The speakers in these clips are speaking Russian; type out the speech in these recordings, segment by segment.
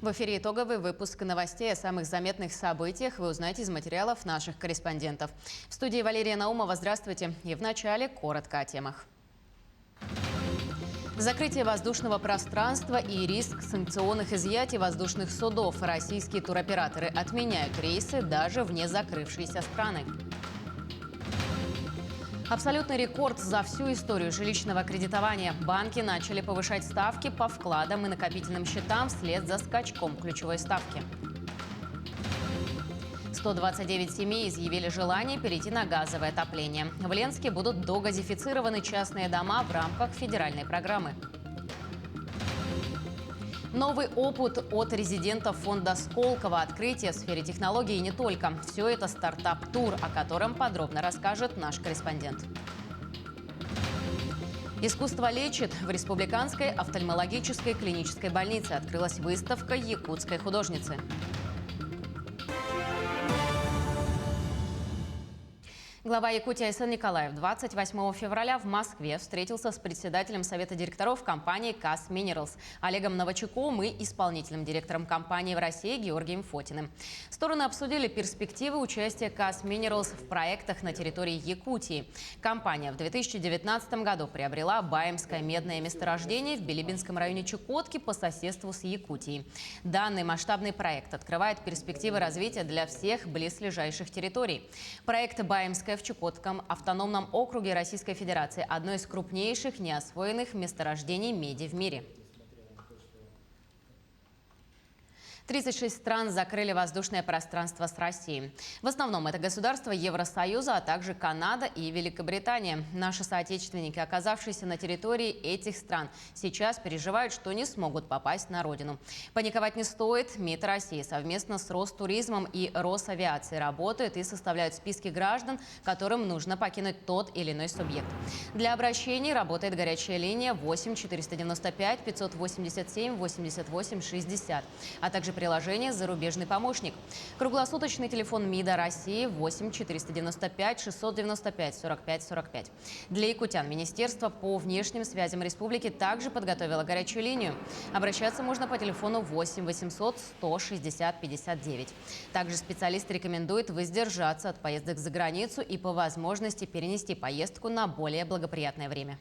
В эфире итоговый выпуск новостей о самых заметных событиях вы узнаете из материалов наших корреспондентов. В студии Валерия Наумова. Здравствуйте. И в начале коротко о темах. Закрытие воздушного пространства и риск санкционных изъятий воздушных судов. Российские туроператоры отменяют рейсы даже в незакрывшиеся страны. Абсолютный рекорд за всю историю жилищного кредитования. Банки начали повышать ставки по вкладам и накопительным счетам вслед за скачком ключевой ставки. 129 семей изъявили желание перейти на газовое отопление. В Ленске будут догазифицированы частные дома в рамках федеральной программы. Новый опыт от резидентов фонда Сколково. Открытие в сфере технологий и не только. Все это стартап-тур, о котором подробно расскажет наш корреспондент. Искусство лечит. В Республиканской офтальмологической клинической больнице открылась выставка якутской художницы. Глава Якутии Айсен Николаев 28 февраля в Москве встретился с председателем Совета директоров компании «КАС Минералс» Олегом Новачуком и исполнительным директором компании в России Георгием Фотиным. Стороны обсудили перспективы участия «КАС Минералс» в проектах на территории Якутии. Компания в 2019 году приобрела Баимское медное месторождение в Билибинском районе Чукотки по соседству с Якутией. Данный масштабный проект открывает перспективы развития для всех близлежащих территорий. Проект «Баимское» в Чукотском автономном округе Российской Федерации – одно из крупнейших неосвоенных месторождений меди в мире. 36 стран закрыли воздушное пространство с Россией. В основном это государства Евросоюза, а также Канада и Великобритания. Наши соотечественники, оказавшиеся на территории этих стран, сейчас переживают, что не смогут попасть на родину. Паниковать не стоит. МИД России совместно с Ростуризмом и Росавиацией работают и составляют списки граждан, которым нужно покинуть тот или иной субъект. Для обращений работает горячая линия 8 495 587 88 60, а также приложение «Зарубежный помощник». Круглосуточный телефон МИДа России 8 495 695 45 45. Для якутян Министерство по внешним связям республики также подготовило горячую линию. Обращаться можно по телефону 8 800 160 59. Также специалист рекомендует воздержаться от поездок за границу и по возможности перенести поездку на более благоприятное время.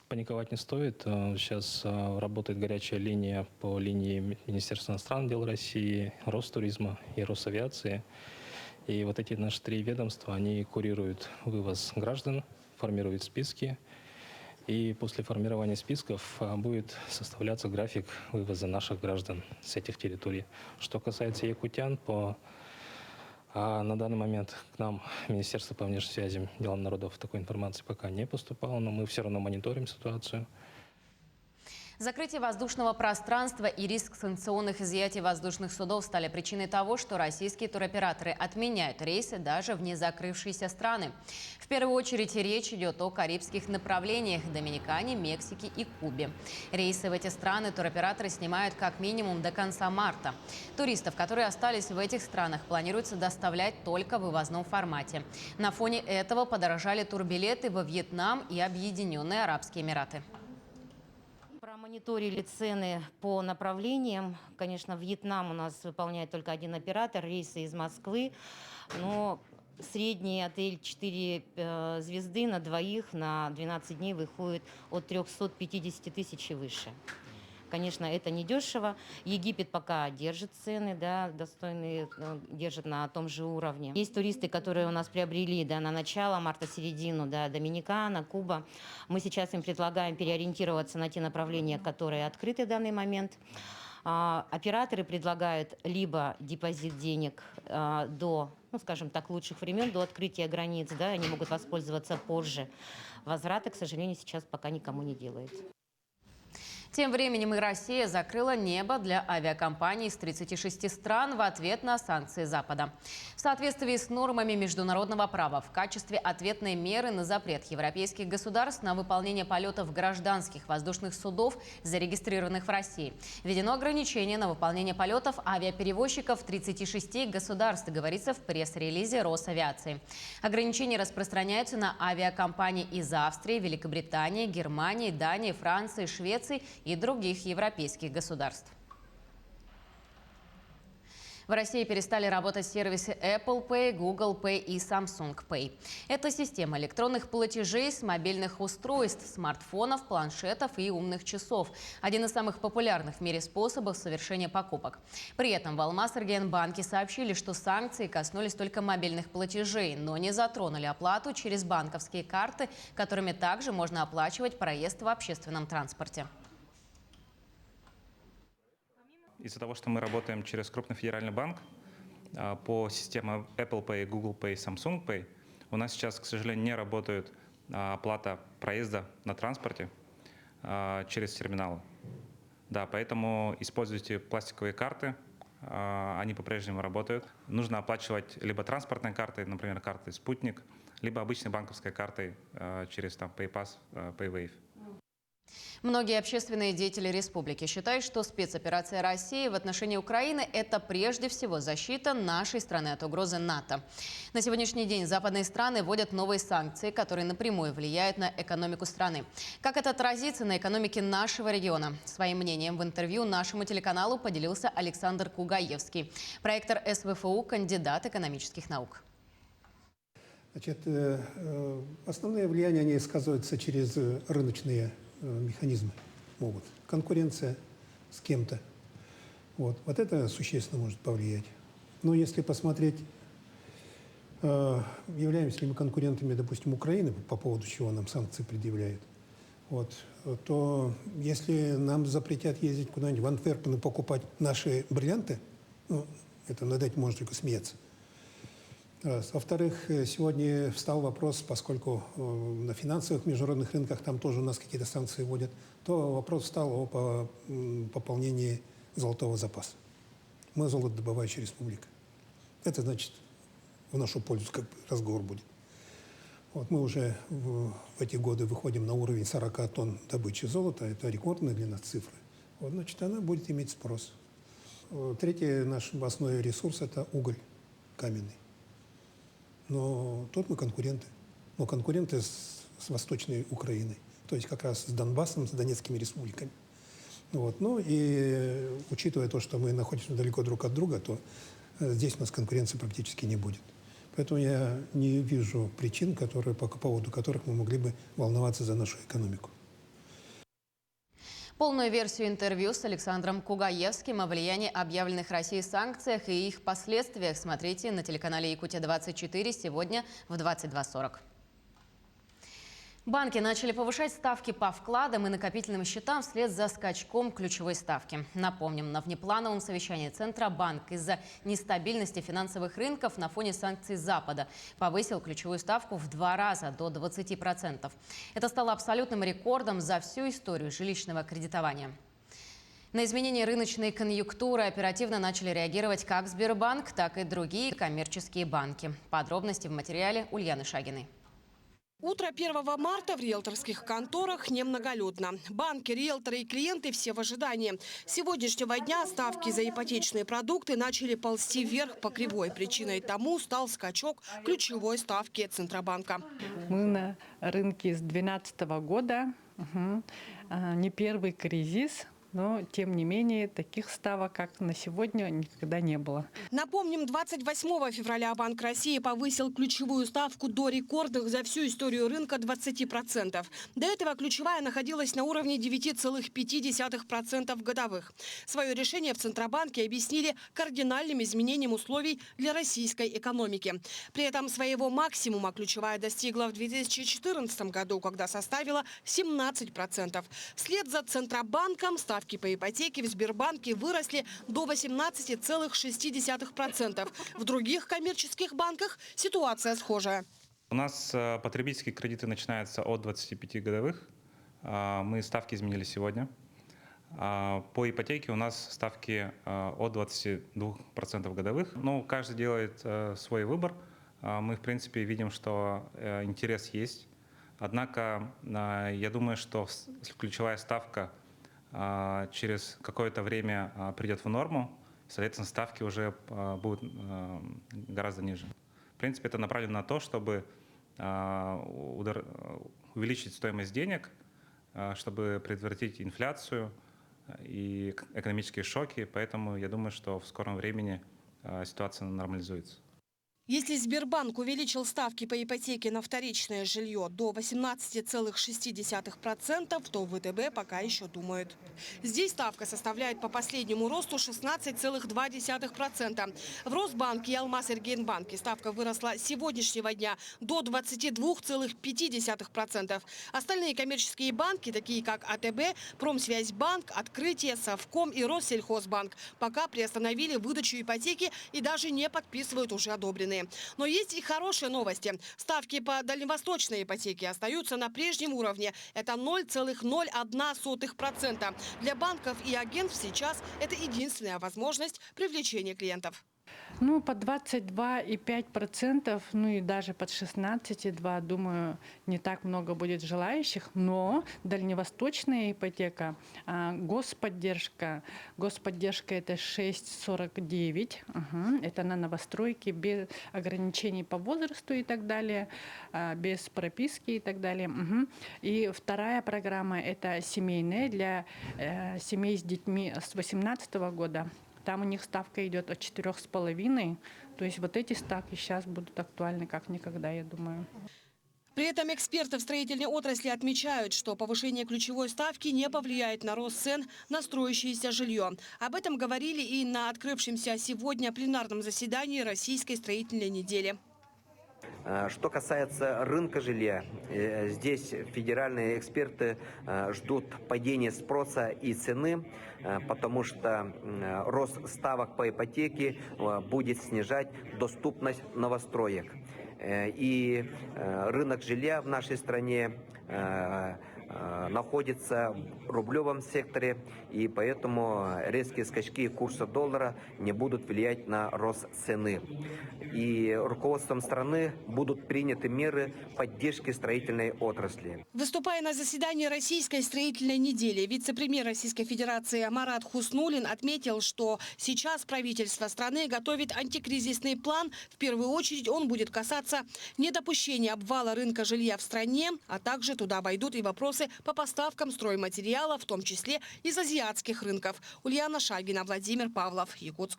Паниковать не стоит. Сейчас работает горячая линия по линии Министерства иностранных дел России, Ростуризма и Росавиации. И вот эти наши три ведомства, они курируют вывоз граждан, формируют списки. И после формирования списков будет составляться график вывоза наших граждан с этих территорий. Что касается якутян, на данный момент к нам Министерство по внешним связям, делам народов такой информации пока не поступало, но мы все равно мониторим ситуацию. Закрытие воздушного пространства и риск санкционных изъятий воздушных судов стали причиной того, что российские туроператоры отменяют рейсы даже в незакрывшиеся страны. В первую очередь речь идет о карибских направлениях – Доминикане, Мексике и Кубе. Рейсы в эти страны туроператоры снимают как минимум до конца марта. Туристов, которые остались в этих странах, планируется доставлять только в вывозном формате. На фоне этого подорожали турбилеты во Вьетнам и Объединенные Арабские Эмираты. Промониторили цены по направлениям. Конечно, Вьетнам у нас выполняет только один оператор, рейсы из Москвы. Но средний отель 4 звезды на двоих на 12 дней выходит от 350 тысяч и выше. Конечно, это недешево. Египет пока держит цены, да, достойные, держит на том же уровне. Есть туристы, которые у нас приобрели, да, на начало марта, середину, да, Доминикана, Куба. Мы сейчас им предлагаем переориентироваться на те направления, которые открыты в данный момент. Операторы предлагают либо депозит денег до, ну, скажем так, лучших времен, до открытия границ, да, они могут воспользоваться позже. Возврата, к сожалению, сейчас пока никому не делает. Тем временем и Россия закрыла небо для авиакомпаний из 36 стран в ответ на санкции Запада. В соответствии с нормами международного права в качестве ответной меры на запрет европейских государств на выполнение полетов гражданских воздушных судов, зарегистрированных в России, введено ограничение на выполнение полетов авиаперевозчиков 36 государств, говорится в пресс-релизе Росавиации. Ограничения распространяются на авиакомпании из Австрии, Великобритании, Германии, Дании, Франции, Швеции и других европейских государств. В России перестали работать сервисы Apple Pay, Google Pay и Samsung Pay. Это система электронных платежей с мобильных устройств, смартфонов, планшетов и умных часов. Один из самых популярных в мире способов совершения покупок. При этом в Алмаз-Энергоbanке сообщили, что санкции коснулись только мобильных платежей, но не затронули оплату через банковские карты, которыми также можно оплачивать проезд в общественном транспорте. Из-за того, что мы работаем через крупный федеральный банк по системам Apple Pay, Google Pay, Samsung Pay, у нас сейчас, к сожалению, не работает оплата проезда на транспорте через терминалы. Да, поэтому используйте пластиковые карты, они по-прежнему работают. Нужно оплачивать либо транспортной картой, например, картой «Спутник», либо обычной банковской картой через PayPass, PayWave. Многие общественные деятели республики считают, что спецоперация России в отношении Украины – это прежде всего защита нашей страны от угрозы НАТО. На сегодняшний день западные страны вводят новые санкции, которые напрямую влияют на экономику страны. Как это отразится на экономике нашего региона? Своим мнением в интервью нашему телеканалу поделился Александр Кугаевский, проектор СВФУ, кандидат экономических наук. Значит, основное влияние они сказываются через рыночные механизмы могут. Конкуренция с кем-то. Вот это существенно может повлиять. Но если посмотреть, являемся ли мы конкурентами, допустим, Украины, по поводу чего нам санкции предъявляют, то если нам запретят ездить куда-нибудь в Антверпен и покупать наши бриллианты, это над этим можно только смеяться. Во-вторых, сегодня встал вопрос, поскольку на финансовых международных рынках там тоже у нас какие-то санкции вводят, то вопрос встал о пополнении золотого запаса. Мы золотодобывающая республика. Это значит, в нашу пользу разговор будет. Мы уже в эти годы выходим на уровень 40 тонн добычи золота. Это рекордная для нас цифра. Значит, она будет иметь спрос. Третий наш основной ресурс – это уголь каменный. Но тут мы конкуренты. Но конкуренты с Восточной Украиной. То есть как раз с Донбассом, с Донецкими республиками. И учитывая то, что мы находимся далеко друг от друга, то здесь у нас конкуренции практически не будет. Поэтому я не вижу причин, по поводу которых мы могли бы волноваться за нашу экономику. Полную версию интервью с Александром Кугаевским о влиянии объявленных Россией санкциях и их последствиях смотрите на телеканале Якутия-24 сегодня в 22:40. Банки начали повышать ставки по вкладам и накопительным счетам вслед за скачком ключевой ставки. Напомним, на внеплановом совещании Центробанк из-за нестабильности финансовых рынков на фоне санкций Запада повысил ключевую ставку в 2 раза, до 20%. Это стало абсолютным рекордом за всю историю жилищного кредитования. На изменения рыночной конъюнктуры оперативно начали реагировать как Сбербанк, так и другие коммерческие банки. Подробности в материале Ульяны Шагиной. Утро 1 марта в риэлторских конторах немноголюдно. Банки, риэлторы и клиенты все в ожидании. С сегодняшнего дня ставки за ипотечные продукты начали ползти вверх по кривой. Причиной тому стал скачок ключевой ставки Центробанка. Мы на рынке с 2012 года. Не первый кризис. Но, тем не менее, таких ставок, как на сегодня, никогда не было. Напомним, 28 февраля Банк России повысил ключевую ставку до рекордных за всю историю рынка 20%. До этого ключевая находилась на уровне 9,5% годовых. Свое решение в Центробанке объяснили кардинальным изменением условий для российской экономики. При этом своего максимума ключевая достигла в 2014 году, когда составила 17%. Вслед за Центробанком ставки по ипотеке в Сбербанке выросли до 18,6%. В других коммерческих банках ситуация схожая. У нас потребительские кредиты начинаются от 25 годовых. Мы ставки изменили сегодня. По ипотеке у нас ставки от 22% годовых. Но каждый делает свой выбор. Мы, в принципе, видим, что интерес есть. Однако, я думаю, что ключевая ставка через какое-то время придет в норму, соответственно, ставки уже будут гораздо ниже. В принципе, это направлено на то, чтобы увеличить стоимость денег, чтобы предотвратить инфляцию и экономические шоки. Поэтому я думаю, что в скором времени ситуация нормализуется. Если Сбербанк увеличил ставки по ипотеке на вторичное жилье до 18,6%, то ВТБ пока еще думает. Здесь ставка составляет по последнему росту 16,2%. В Росбанке и Алмаз-Эргейнбанке ставка выросла с сегодняшнего дня до 22,5%. Остальные коммерческие банки, такие как АТБ, Промсвязьбанк, Открытие, Совком и Россельхозбанк, пока приостановили выдачу ипотеки и даже не подписывают уже одобренные. Но есть и хорошие новости. Ставки по дальневосточной ипотеке остаются на прежнем уровне. Это 0,01%. Для банков и агентств сейчас это единственная возможность привлечения клиентов. Ну, под 22,5%, ну и даже под 16,2%, думаю, не так много будет желающих. Но дальневосточная ипотека, господдержка это 6,49%. Это на новостройки, без ограничений по возрасту и так далее, без прописки и так далее. И вторая программа – это семейная для семей с детьми с 2018 года. Там у них ставка идет от 4,5. То есть вот эти ставки сейчас будут актуальны как никогда, я думаю. При этом эксперты в строительной отрасли отмечают, что повышение ключевой ставки не повлияет на рост цен на строящееся жилье. Об этом говорили и на открывшемся сегодня пленарном заседании Российской строительной недели. Что касается рынка жилья, здесь федеральные эксперты ждут падения спроса и цены, потому что рост ставок по ипотеке будет снижать доступность новостроек. И рынок жилья в нашей стране находится в рублевом секторе, и поэтому резкие скачки курса доллара не будут влиять на рост цены. И руководством страны будут приняты меры поддержки строительной отрасли. Выступая на заседании Российской строительной недели, вице-премьер Российской Федерации Марат Хуснуллин отметил, что сейчас правительство страны готовит антикризисный план. В первую очередь он будет касаться недопущения обвала рынка жилья в стране, а также туда войдут и вопросы по поставкам стройматериалов, в том числе из азиатских рынков. Ульяна Шагина, Владимир Павлов, Якутск.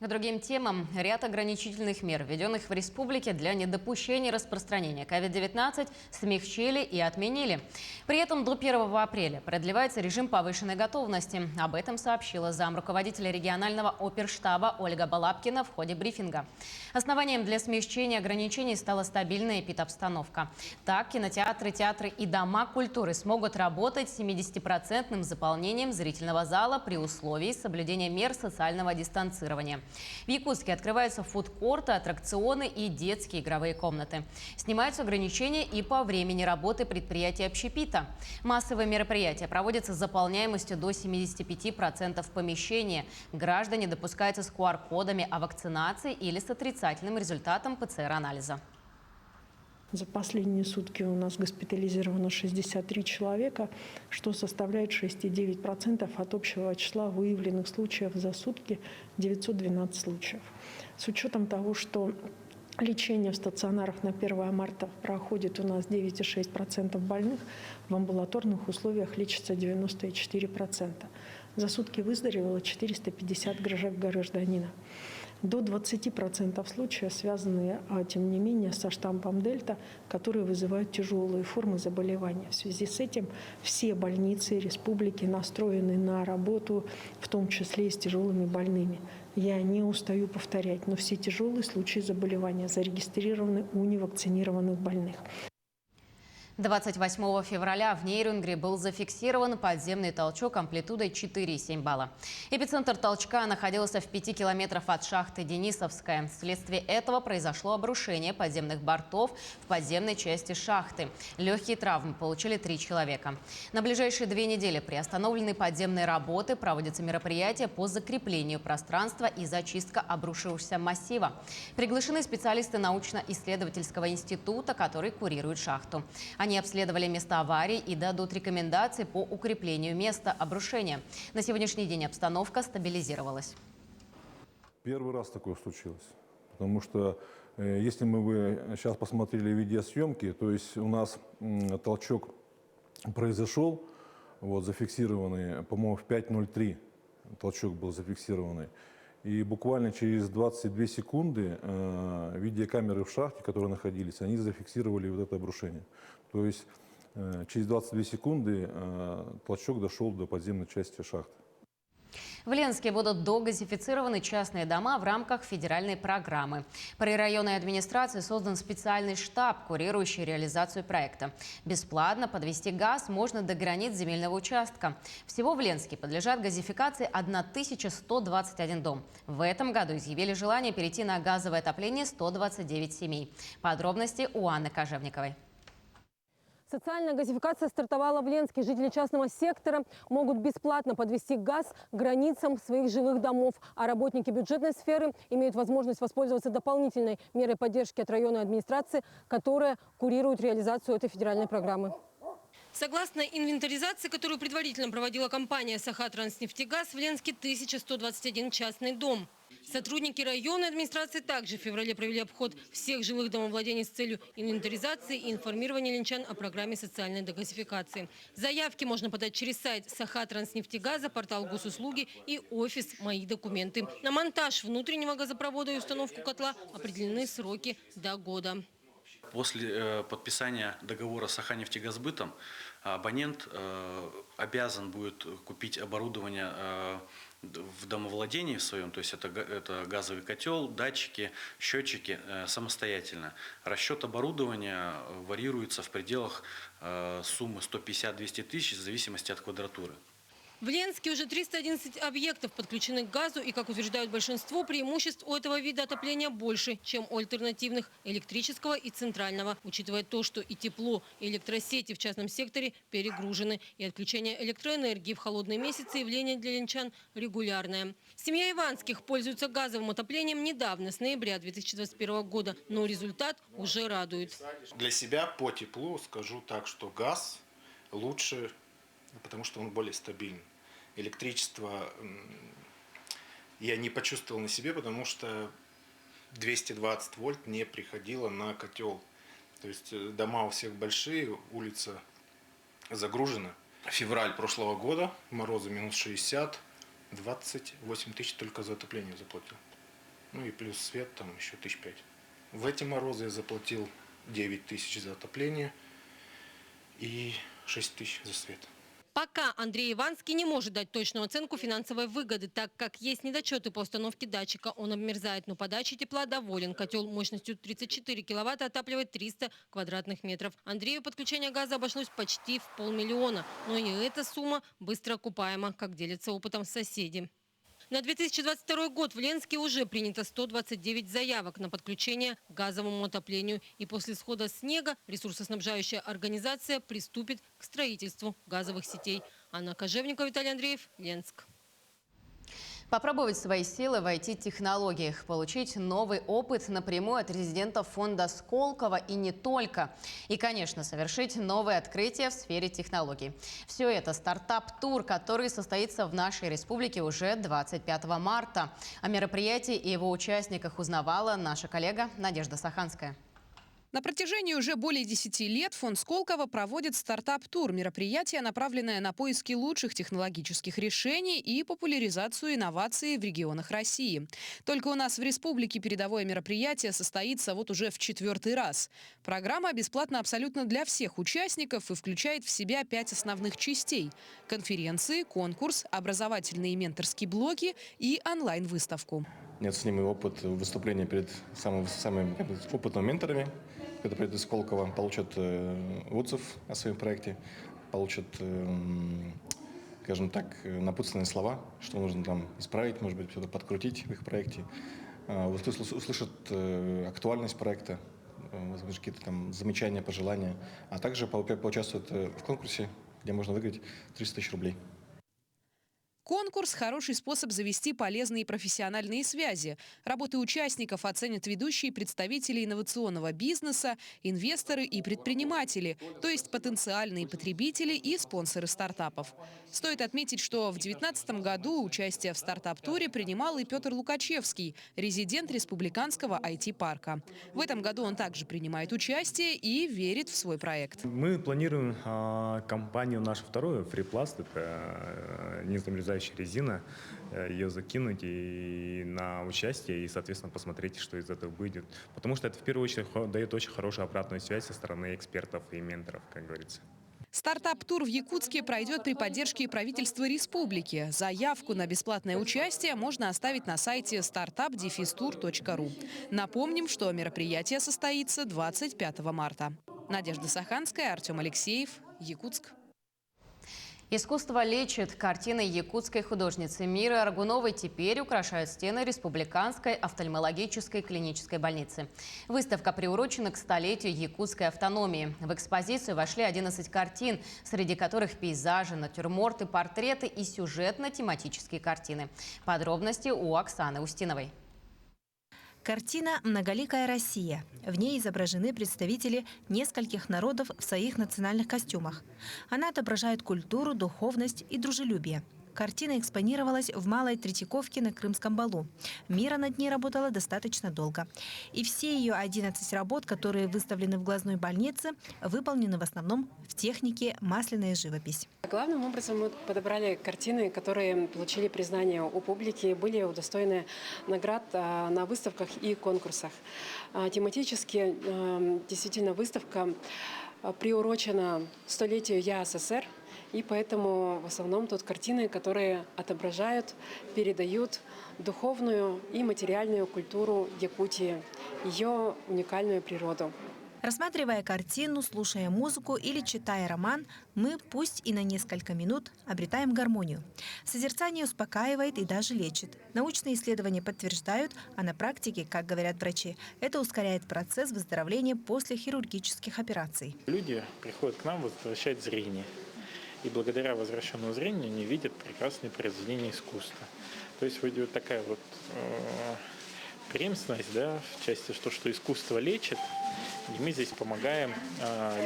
К другим темам. Ряд ограничительных мер, введенных в республике для недопущения распространения COVID-19, смягчили и отменили. При этом до 1 апреля продлевается режим повышенной готовности. Об этом сообщила замруководителя регионального оперштаба Ольга Балабкина в ходе брифинга. Основанием для смягчения ограничений стала стабильная эпидобстановка. Так, кинотеатры, театры и дома культуры смогут работать с 70% заполнением зрительного зала при условии соблюдения мер социального дистанцирования. В Якутске открываются фудкорты, аттракционы и детские игровые комнаты. Снимаются ограничения и по времени работы предприятий общепита. Массовые мероприятия проводятся с заполняемостью до 75% помещения. Граждане допускаются с QR-кодами о вакцинации или с отрицательным результатом ПЦР-анализа. За последние сутки у нас госпитализировано 63 человека, что составляет 6,9% от общего числа выявленных случаев за сутки, 912 случаев. С учетом того, что лечение в стационарах на 1 марта проходит у нас 9,6% больных, в амбулаторных условиях лечится 94%. За сутки выздоровело 450 гражданина. До 20% случаев связаны, тем не менее, со штампом Дельта, которые вызывают тяжелые формы заболевания. В связи с этим все больницы республики настроены на работу, в том числе и с тяжелыми больными. Я не устаю повторять, но все тяжелые случаи заболевания зарегистрированы у невакцинированных больных. 28 февраля в Нейрюнгре был зафиксирован подземный толчок амплитудой 4,7 балла. Эпицентр толчка находился в 5 километрах от шахты Денисовская. Вследствие этого произошло обрушение подземных бортов в подземной части шахты. Легкие травмы получили 3 человека. На ближайшие 2 недели приостановлены подземные работы, проводятся мероприятия по закреплению пространства и зачистка обрушившегося массива. Приглашены специалисты научно-исследовательского института, который курирует шахту. Они обследовали места аварий и дадут рекомендации по укреплению места обрушения. На сегодняшний день обстановка стабилизировалась. Первый раз такое случилось. Потому что если мы бы сейчас посмотрели видеосъемки, то есть у нас толчок произошел, вот, зафиксированный, по-моему, в 5:03 толчок был зафиксированный. И буквально через 22 секунды видеокамеры в шахте, которые находились, они зафиксировали вот это обрушение. То есть через 22 секунды толчок дошел до подземной части шахты. В Ленске будут догазифицированы частные дома в рамках федеральной программы. При районной администрации создан специальный штаб, курирующий реализацию проекта. Бесплатно подвести газ можно до границ земельного участка. Всего в Ленске подлежат газификации 1121 дом. В этом году изъявили желание перейти на газовое отопление 129 семей. Подробности у Анны Кожевниковой. Социальная газификация стартовала в Ленске. Жители частного сектора могут бесплатно подвести газ к границам своих жилых домов. А работники бюджетной сферы имеют возможность воспользоваться дополнительной мерой поддержки от районной администрации, которая курирует реализацию этой федеральной программы. Согласно инвентаризации, которую предварительно проводила компания «Сахатранснефтегаз», в Ленске 1121 частный дом. Сотрудники районной администрации также в феврале провели обход всех жилых домовладений с целью инвентаризации и информирования ленчан о программе социальной дегазификации. Заявки можно подать через сайт Сахатранснефтегаза, портал госуслуги и офис «Мои документы». На монтаж внутреннего газопровода и установку котла определены сроки до года. После подписания договора с Саханефтегазбытом абонент обязан будет купить оборудование в домовладении своем, то есть это газовый котел, датчики, счетчики самостоятельно. Расчет оборудования варьируется в пределах суммы 150-200 тысяч в зависимости от квадратуры. В Ленске уже 311 объектов подключены к газу, и, как утверждают большинство, преимуществ у этого вида отопления больше, чем у альтернативных – электрического и центрального, учитывая то, что и тепло, и электросети в частном секторе перегружены, и отключение электроэнергии в холодные месяцы явление для ленчан регулярное. Семья Иванских пользуется газовым отоплением недавно, с ноября 2021 года, но результат уже радует. Для себя по теплу скажу так, что газ лучше, потому что он более стабильный. Электричество я не почувствовал на себе, потому что 220 вольт не приходило на котел. То есть дома у всех большие, улица загружена. Февраль прошлого года, морозы минус 60, 28 тысяч только за отопление заплатил. Ну и плюс свет там еще 1005. В эти морозы я заплатил 9 тысяч за отопление и 6 тысяч за свет. Пока Андрей Иванский не может дать точную оценку финансовой выгоды, так как есть недочеты по установке датчика. Он обмерзает, но подачей тепла доволен. Котел мощностью 34 киловатта отапливает 300 квадратных метров. Андрею подключение газа обошлось почти в 500 000. Но и эта сумма быстро окупаема, как делятся опытом соседи. На 2022 год в Ленске уже принято 129 заявок на подключение к газовому отоплению. И после схода снега ресурсоснабжающая организация приступит к строительству газовых сетей. Анна Кожевникова, Виталий Андреев, Ленск. Попробовать свои силы в IT-технологиях, получить новый опыт напрямую от резидентов фонда Сколково и не только. И, конечно, совершить новые открытия в сфере технологий. Все это стартап-тур, который состоится в нашей республике уже 25 марта. О мероприятии и его участниках узнавала наша коллега Надежда Саханская. На протяжении уже более 10 лет фонд Сколково проводит стартап-тур. Мероприятие, направленное на поиски лучших технологических решений и популяризацию инноваций в регионах России. Только у нас в республике передовое мероприятие состоится вот уже в 4-й раз. Программа бесплатна абсолютно для всех участников и включает в себя 5 основных частей: конференции, конкурс, образовательные и менторские блоки и онлайн-выставку. Неоценимый опыт выступления перед самыми опытными менторами, которые придут из Сколково, получат отзыв о своем проекте, получат, скажем так, напутственные слова, что нужно там исправить, может быть, что-то подкрутить в их проекте, услышат актуальность проекта, возможно, какие-то там замечания, пожелания, а также поучаствуют в конкурсе, где можно выиграть 300 000 рублей. Конкурс – хороший способ завести полезные и профессиональные связи. Работы участников оценят ведущие представители инновационного бизнеса, инвесторы и предприниматели, то есть потенциальные потребители и спонсоры стартапов. Стоит отметить, что в 2019 году участие в стартап-туре принимал и Петр Лукачевский, резидент республиканского IT-парка. В этом году он также принимает участие и верит в свой проект. Мы планируем компанию нашу вторую, FreePlast, это неинструментализация летающая резина, ее закинуть и на участие, и, соответственно, посмотреть, что из этого выйдет. Потому что это, в первую очередь, дает очень хорошую обратную связь со стороны экспертов и менторов, как говорится. Стартап-тур в Якутске пройдет при поддержке правительства республики. Заявку на бесплатное участие можно оставить на сайте startup-tour.ru. Напомним, что мероприятие состоится 25 марта. Надежда Саханская, Артем Алексеев, Якутск. Искусство лечит. Картины якутской художницы Миры Аргуновой теперь украшают стены Республиканской офтальмологической клинической больницы. Выставка приурочена к столетию якутской автономии. В экспозицию вошли 11 картин, среди которых пейзажи, натюрморты, портреты и сюжетно-тематические картины. Подробности у Оксаны Устиновой. Картина «Многоликая Россия». В ней изображены представители нескольких народов в своих национальных костюмах. Она отображает культуру, духовность и дружелюбие. Картина экспонировалась в Малой Третьяковке на Крымском балу. Мира над ней работала достаточно долго. И все ее 11 работ, которые выставлены в глазной больнице, выполнены в основном в технике масляная живопись. Главным образом мы подобрали картины, которые получили признание у публики, были удостоены наград на выставках и конкурсах. Тематически действительно выставка приурочена столетию ЯССР. И поэтому в основном тут картины, которые отображают, передают духовную и материальную культуру Якутии, ее уникальную природу. Рассматривая картину, слушая музыку или читая роман, мы, пусть и на несколько минут, обретаем гармонию. Созерцание успокаивает и даже лечит. Научные исследования подтверждают, а на практике, как говорят врачи, это ускоряет процесс выздоровления после хирургических операций. Люди приходят к нам возвращать зрение. И благодаря возвращенному зрению они видят прекрасные произведения искусства. То есть вот такая вот преемственность, да, в части, что искусство лечит, и мы здесь помогаем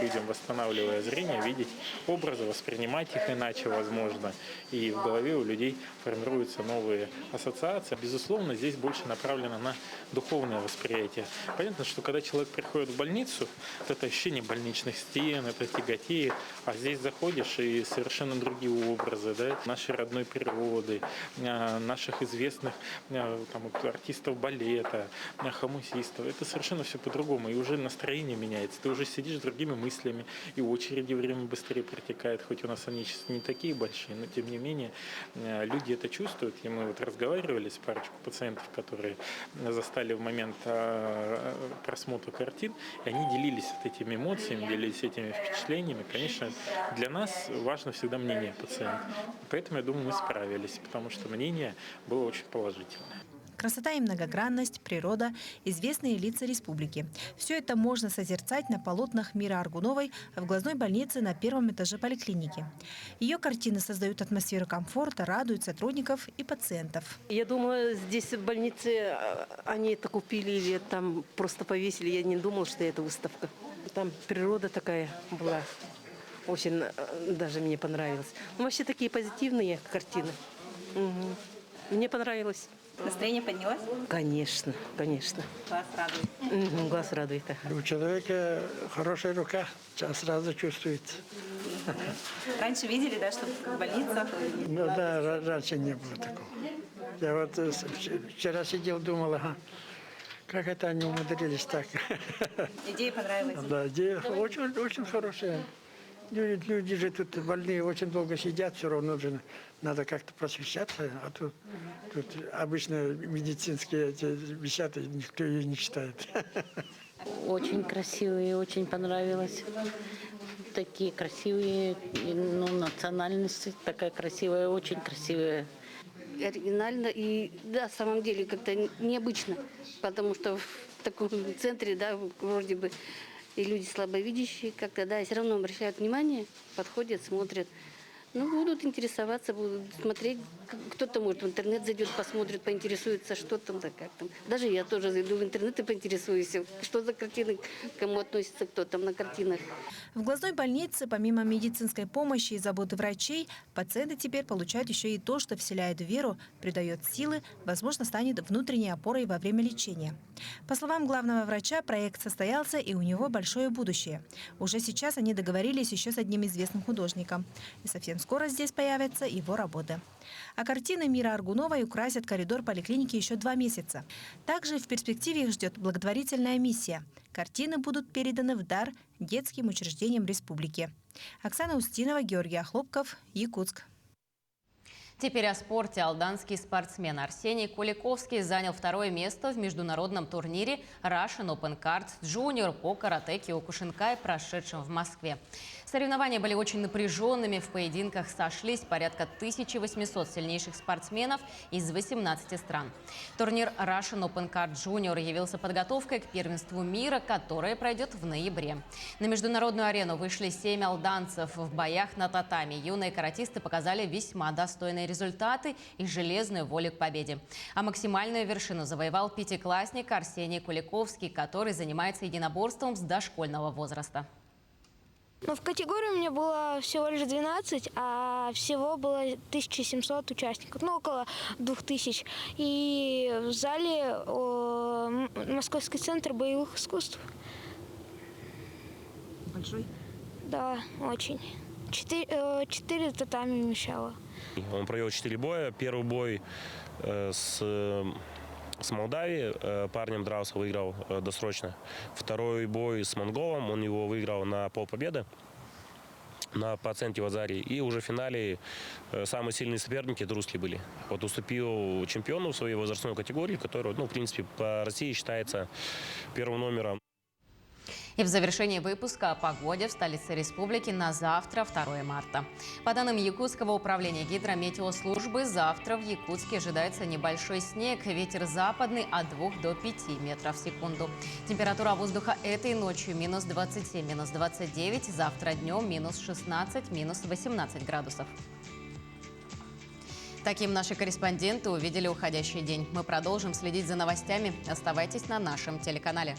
людям, восстанавливая зрение, видеть образы, воспринимать их иначе, возможно. И в голове у людей формируются новые ассоциации. Безусловно, здесь больше направлено на духовное восприятие. Понятно, что когда человек приходит в больницу, вот это ощущение больничных стен, это тяготеет, а здесь заходишь и совершенно другие образы, да, нашей родной природы, наших известных там, артистов балета, хомусистов. Это совершенно все по-другому. И уже настроение меняется. Ты уже сидишь с другими мыслями, и очереди время быстрее протекает, хоть у нас они сейчас не такие большие, но тем не менее люди это чувствуют. И мы вот разговаривали с парочкой пациентов, которые застали в момент просмотра картин, и они делились вот этими эмоциями, делились этими впечатлениями. Конечно, для нас важно всегда мнение пациента. Поэтому, я думаю, мы справились, потому что мнение было очень положительное. Красота и многогранность, природа, известные лица республики. Все это можно созерцать на полотнах Миры Аргуновой в глазной больнице на первом этаже поликлиники. Ее картины создают атмосферу комфорта, радуют сотрудников и пациентов. Я думаю, здесь в больнице они это купили или там просто повесили. Я не думала, что это выставка. Там природа такая была. Очень даже мне понравилось. Ну, вообще такие позитивные картины. Угу. Мне понравилось. Настроение поднялось? Конечно, конечно. Глаз радует. Глаз радует. У человека хорошая рука, сразу чувствуется. Раньше видели, да, что в больницах? Ну да, раньше не было такого. Я вот вчера сидел, думал, ага, как это они умудрились так. Идея понравилась? Да, идея очень, очень хорошая. Люди же тут больные очень долго сидят, все равно же надо как-то просвещаться, а тут обычно медицинские эти висят, и никто ее не читает. Очень красивые, очень понравилось. Такие красивые, ну, национальности такая красивая, очень красивая. Оригинально и, да, в самом деле как-то необычно, потому что в таком центре, да, вроде бы и люди слабовидящие как-то, да, все равно обращают внимание, подходят, смотрят. Ну, будут интересоваться, будут смотреть. Кто-то, может, в интернет зайдет, посмотрит, поинтересуется, что там, да как там. Даже я тоже зайду в интернет и поинтересуюсь, что за картины, к кому относится, кто там на картинах. В глазной больнице, помимо медицинской помощи и заботы врачей, пациенты теперь получают еще и то, что вселяет веру, придает силы, возможно, станет внутренней опорой во время лечения. По словам главного врача, проект состоялся, и у него большое будущее. Уже сейчас они договорились еще с одним известным художником. И совсем Очень скоро здесь появятся его работы. А картины Мира Аргуновой украсят коридор поликлиники еще 2 месяца. Также в перспективе их ждет благотворительная миссия. Картины будут переданы в дар детским учреждениям республики. Оксана Устинова, Георгий Охлопков, Якутск. Теперь о спорте. Алданский спортсмен Арсений Куликовский занял 2-е место в международном турнире Russian Open Cards Junior по карате Киокушинкай, прошедшем в Москве. Соревнования были очень напряженными. В поединках сошлись порядка 1800 сильнейших спортсменов из 18 стран. Турнир Russian Open Cards Junior явился подготовкой к первенству мира, которое пройдет в ноябре. На международную арену вышли 7 алданцев. В боях на татами юные каратисты показали весьма достойные результаты и железную волю к победе. А максимальную вершину завоевал 5-классник Арсений Куликовский, который занимается единоборством с дошкольного возраста. Ну, в категории у меня было всего лишь 12, а всего было 1700 участников, ну, около 2000. И в зале Московский центр боевых искусств. Большой? Да, очень. 4 татами вмещало. Он провел 4 боя. Первый бой с Молдавией, парнем дрался, выиграл досрочно. Второй бой с монголом, он его выиграл на полпобеды на пациенте в Азарии. И уже в финале самые сильные соперники это русские были. Вот уступил чемпиону в своей возрастной категории, который, ну, в принципе, по России считается первым номером. И в завершении выпуска о погоде в столице республики на завтра, 2 марта. По данным Якутского управления гидрометеослужбы, завтра в Якутске ожидается небольшой снег. Ветер западный от 2 до 5 метров в секунду. Температура воздуха этой ночью минус 27, минус 29. Завтра днем минус 16, минус 18 градусов. Таким наши корреспонденты увидели уходящий день. Мы продолжим следить за новостями. Оставайтесь на нашем телеканале.